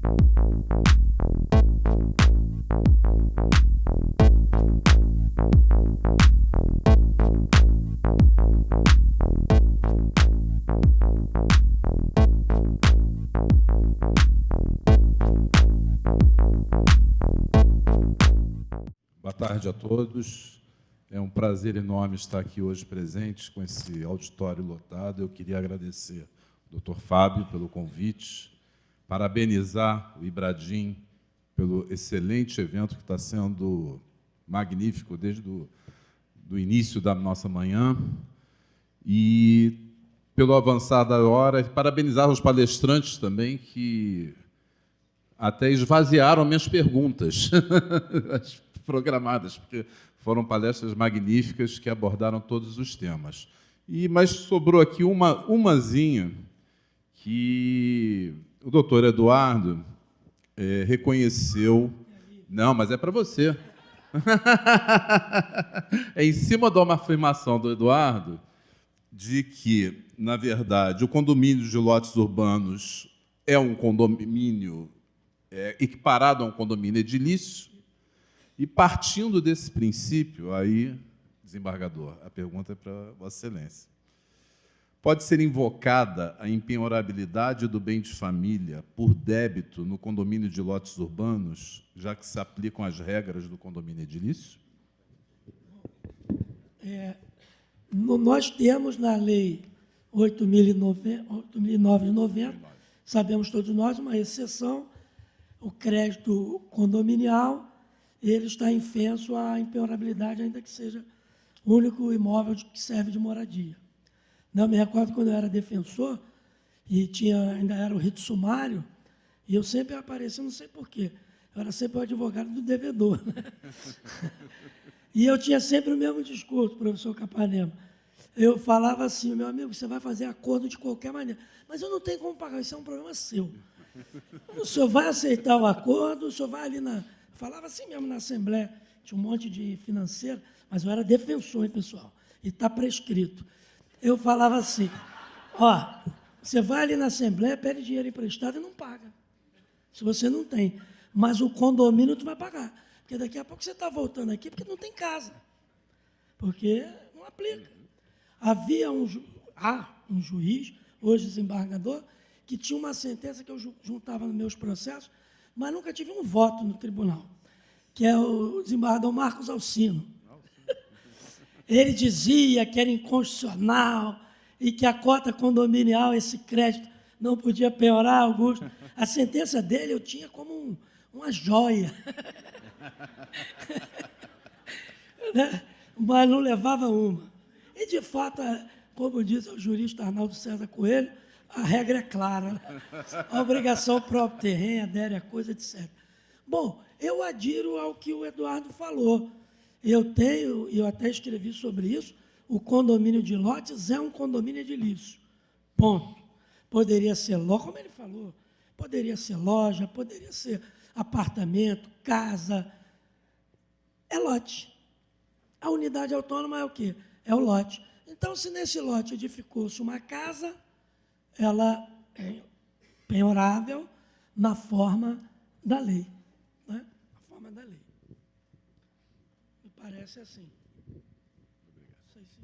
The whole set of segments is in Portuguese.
Boa tarde a todos. É um prazer enorme estar aqui hoje presente com esse auditório lotado. Eu queria agradecer ao Dr. Fábio pelo convite, parabenizar o Ibradim pelo excelente evento que está sendo magnífico desde do início da nossa manhã e pelo avançar da hora, parabenizar os palestrantes também que até esvaziaram minhas perguntas as programadas, porque foram palestras magníficas que abordaram todos os temas. Mas sobrou aqui umazinha que o doutor Eduardo reconheceu. Não, mas é para você. É em cima de uma afirmação do Eduardo de que, na verdade, o condomínio de lotes urbanos é um condomínio equiparado a um condomínio edilício, e partindo desse princípio, aí, desembargador, a pergunta é para Vossa Excelência. Pode ser invocada a impenhorabilidade do bem de família por débito no condomínio de lotes urbanos, já que se aplicam as regras do condomínio edilício? Nós temos na Lei 8.009 de 90, sabemos todos nós, uma exceção, o crédito condominial, ele está infenso à impenhorabilidade, ainda que seja o único imóvel que serve de moradia. Não me recordo quando eu era defensor, e ainda era o rito sumário, e eu sempre aparecia, não sei porquê, eu era sempre o advogado do devedor. Né? E eu tinha sempre o mesmo discurso, professor Capanema. Eu falava assim, meu amigo, você vai fazer acordo de qualquer maneira, mas eu não tenho como pagar, isso é um problema seu. O senhor vai aceitar o acordo, o senhor vai ali na... Falava assim mesmo na Assembleia, tinha um monte de financeiro, mas eu era defensor, hein, pessoal, e está prescrito. Eu falava assim, você vai ali na Assembleia, pede dinheiro emprestado e não paga, se você não tem, mas o condomínio tu vai pagar, porque daqui a pouco você está voltando aqui porque não tem casa, porque não aplica. Havia um juiz, hoje desembargador, que tinha uma sentença que eu juntava nos meus processos, mas nunca tive um voto no tribunal, que é o desembargador Marcos Alcino. Ele dizia que era inconstitucional e que a cota condominial, esse crédito, não podia piorar, Augusto. A sentença dele eu tinha como uma joia. Né? Mas não levava uma. E, de fato, como diz o jurista Arnaldo César Coelho, a regra é clara, né? A obrigação próprio terreno, adere a coisa, etc. Bom, eu adiro ao que o Eduardo falou. Eu até escrevi sobre isso, o condomínio de lotes é um condomínio edilício. Ponto. Poderia ser loja, como ele falou, poderia ser loja, poderia ser apartamento, casa. É lote. A unidade autônoma é o quê? É o lote. Então, se nesse lote edificou-se uma casa, ela é penhorável na forma da lei. Né? Na forma da lei. Me parece assim. Obrigado. Sei sim.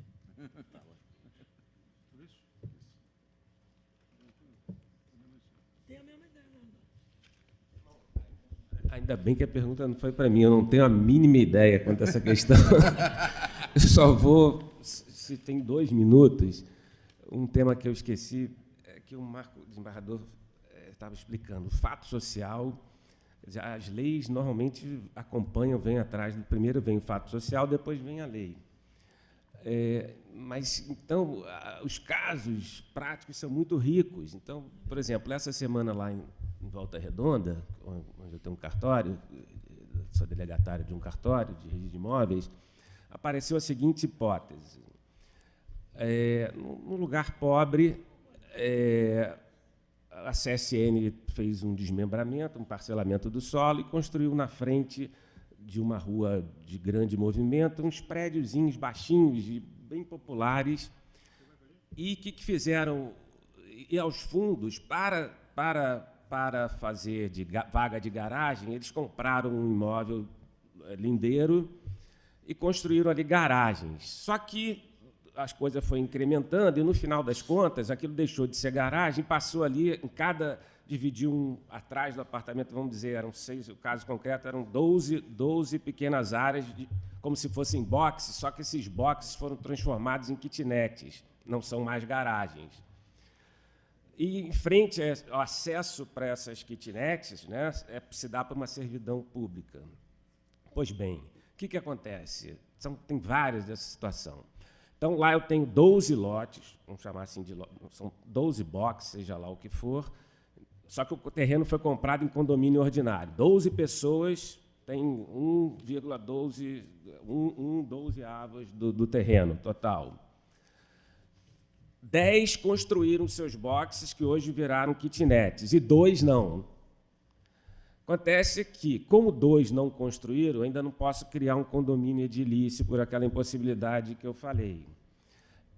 Tem a mesma ideia, não? Ainda bem que a pergunta não foi para mim, eu não tenho a mínima ideia quanto a essa questão. Eu só vou, se tem 2 minutos, um tema que eu esqueci, que o desembargador estava explicando. O fato social, as leis normalmente acompanham, vêm atrás. Primeiro vem o fato social, depois vem a lei. Mas, então, os casos práticos são muito ricos. Então, por exemplo, essa semana lá em Volta Redonda, onde eu tenho um cartório, sou delegatário de um cartório de registro de imóveis, apareceu a seguinte hipótese. Num lugar pobre, a CSN fez um desmembramento, um parcelamento do solo e construiu na frente de uma rua de grande movimento uns prédiozinhos baixinhos, bem populares, e que fizeram, e aos fundos, para para fazer de vaga de garagem, eles compraram um imóvel lindeiro e construíram ali garagens. Só que as coisas foram incrementando e, no final das contas, aquilo deixou de ser garagem, passou ali, dividiu atrás do apartamento, vamos dizer, eram 6, o caso concreto, eram 12 pequenas áreas, como se fossem boxes, só que esses boxes foram transformados em kitnets, não são mais garagens. E, em frente ao acesso para essas kitnets, né, se dá para uma servidão pública. Pois bem, o que acontece? Tem várias dessa situação. Então, lá eu tenho 12 lotes, vamos chamar assim de lotes, são 12 boxes, seja lá o que for, só que o terreno foi comprado em condomínio ordinário. 12 pessoas têm 12 avos do terreno total. 10 construíram seus boxes, que hoje viraram kitnets, e 2 não. Acontece que, como 2 não construíram, eu ainda não posso criar um condomínio edilício por aquela impossibilidade que eu falei.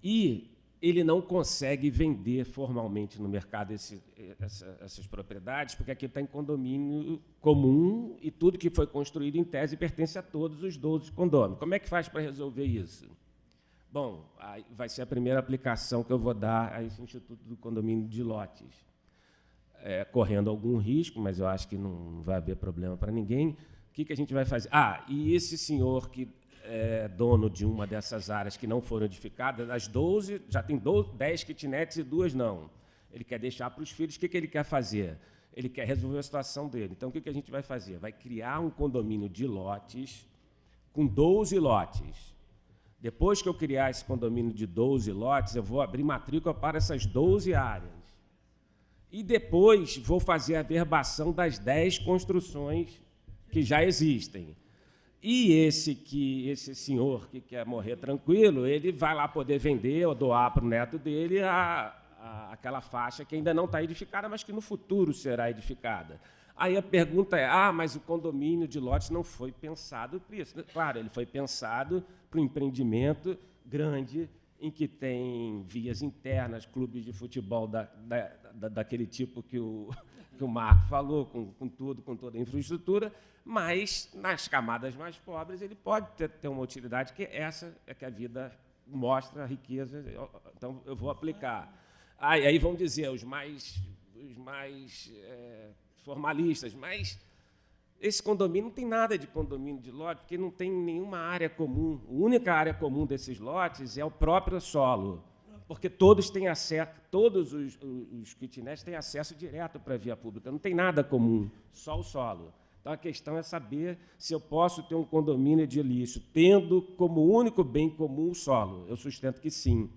E ele não consegue vender formalmente no mercado essas propriedades, porque aqui está em condomínio comum e tudo que foi construído, em tese, pertence a todos os 12 condôminos. Como é que faz para resolver isso? Bom, aí vai ser a primeira aplicação que eu vou dar a esse Instituto do Condomínio de Lotes. Correndo algum risco, mas eu acho que não vai haver problema para ninguém. O que a gente vai fazer? E esse senhor que é dono de uma dessas áreas que não foram edificadas, das 12, já tem 10 kitnets e 2 não. Ele quer deixar para os filhos. O que ele quer fazer? Ele quer resolver a situação dele. Então, o que a gente vai fazer? Vai criar um condomínio de lotes com 12 lotes. Depois que eu criar esse condomínio de 12 lotes, eu vou abrir matrícula para essas 12 áreas. E depois vou fazer a verbação das 10 construções que já existem. E esse senhor que quer morrer tranquilo, ele vai lá poder vender ou doar para o neto dele aquela faixa que ainda não está edificada, mas que no futuro será edificada. Aí a pergunta é, mas o condomínio de lotes não foi pensado para isso. Claro, ele foi pensado para um empreendimento grande, em que tem vias internas, clubes de futebol daquele tipo que o Marco falou, com toda a infraestrutura, mas, nas camadas mais pobres, ele pode ter uma utilidade, que essa é que a vida mostra a riqueza. Então, eu vou aplicar. Aí vão dizer, os mais formalistas, mas esse condomínio não tem nada de condomínio de lote, porque não tem nenhuma área comum. A única área comum desses lotes é o próprio solo, porque todos têm acesso, todos os kitnets têm acesso direto para a via pública, não tem nada comum, só o solo. Então, a questão é saber se eu posso ter um condomínio edilício, tendo como único bem comum o solo. Eu sustento que sim.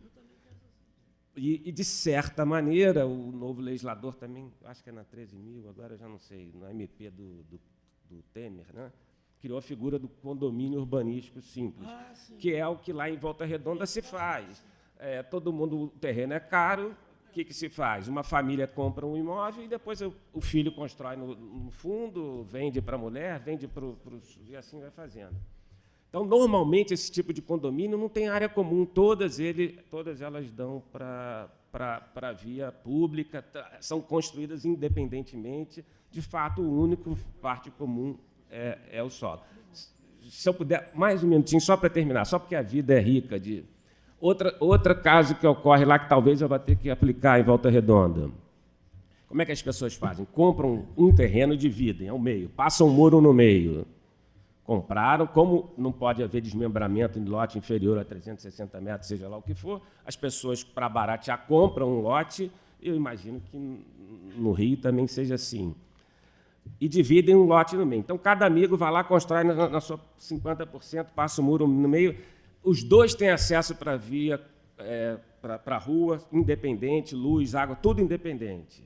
E, de certa maneira, o novo legislador também, acho que é na 13.000, agora eu já não sei, na MP do Temer, né, criou a figura do condomínio urbanístico simples, que é o que lá em Volta Redonda se faz. Todo mundo, o terreno é caro, o que se faz? Uma família compra um imóvel e depois o filho constrói no fundo, vende para a mulher, vende para os... e assim vai fazendo. Então, normalmente, esse tipo de condomínio não tem área comum, todas elas dão para a via pública, são construídas independentemente. De fato, o único parte comum é o solo. Se eu puder, mais um minutinho, só para terminar, só porque a vida é rica de... Outra caso que ocorre lá, que talvez eu vá ter que aplicar em Volta Redonda. Como é que as pessoas fazem? Compram um terreno e dividem ao meio, passam um muro no meio. Compraram, como não pode haver desmembramento em lote inferior a 360 metros, seja lá o que for, as pessoas, para baratear, compram um lote, eu imagino que no Rio também seja assim, e dividem um lote no meio. Então, cada amigo vai lá, constrói na sua 50%, passa o muro no meio, os dois têm acesso para a via, para a rua, independente, luz, água, tudo independente.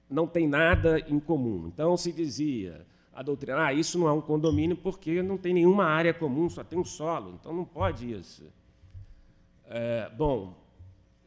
Não tem nada em comum. Então, se dizia... a doutrina, isso não é um condomínio porque não tem nenhuma área comum, só tem um solo, então não pode isso.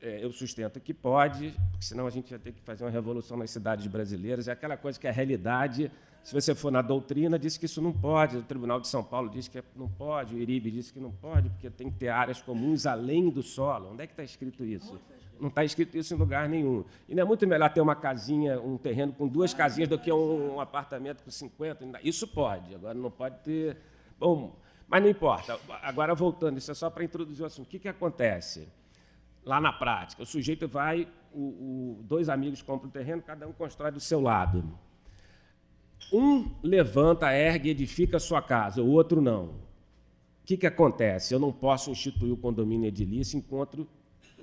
Eu sustento que pode, porque senão a gente ia ter que fazer uma revolução nas cidades brasileiras. É aquela coisa que a realidade, se você for na doutrina, diz que isso não pode, o Tribunal de São Paulo diz que não pode, o IRIB diz que não pode, porque tem que ter áreas comuns além do solo. Onde é que está escrito isso? Não está escrito isso em lugar nenhum. E não é muito melhor ter uma casinha, um terreno com 2 casinhas do que um apartamento com 50? Isso pode, agora não pode ter... Bom, mas não importa. Agora, voltando, isso é só para introduzir o assunto. O que acontece? Lá na prática, o sujeito vai, 2 amigos compram o terreno, cada um constrói do seu lado. Um levanta, ergue, edifica a sua casa, o outro não. O que acontece? Eu não posso instituir o condomínio edilício enquanto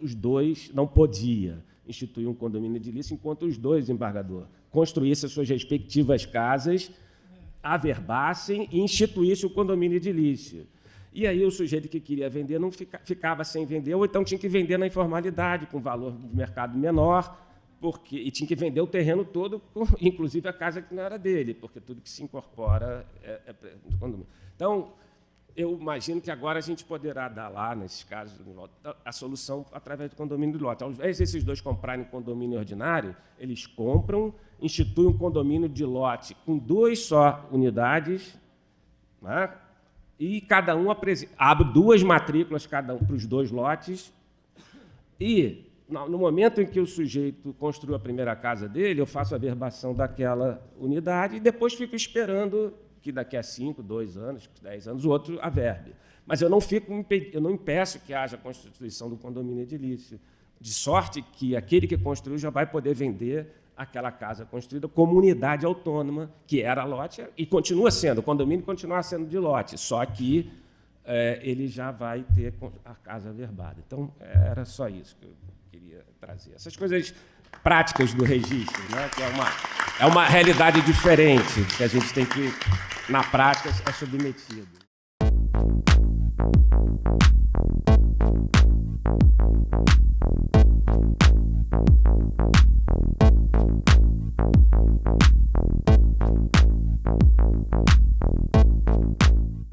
os 2, não podia instituir um condomínio edilício enquanto os 2 desembargadores construíssem as suas respectivas casas, averbassem e instituíssem o condomínio edilício. E aí o sujeito que queria vender não ficava sem vender, ou então tinha que vender na informalidade, com valor de mercado menor, e tinha que vender o terreno todo, inclusive a casa que não era dele, porque tudo que se incorpora é do condomínio. Então, eu imagino que agora a gente poderá dar lá, nesses casos, a solução através do condomínio de lote. Ao invés desses 2 comprarem condomínio ordinário, eles compram, instituem um condomínio de lote com 2 só unidades, né? E cada um abre 2 matrículas cada um para os 2 lotes, e no momento em que o sujeito construiu a primeira casa dele, eu faço a averbação daquela unidade e depois fico esperando que daqui a 5, 2 anos, 10 anos, o outro averbe. Mas eu não impeço que haja a constituição do condomínio edilício, de sorte que aquele que construiu já vai poder vender aquela casa construída como unidade autônoma, que era lote, e continua sendo, o condomínio continua sendo de lote, só que ele já vai ter a casa averbada. Então, era só isso que eu queria trazer. Essas coisas práticas do registro, né, que é uma realidade diferente, que a gente tem que, na prática, é submetido.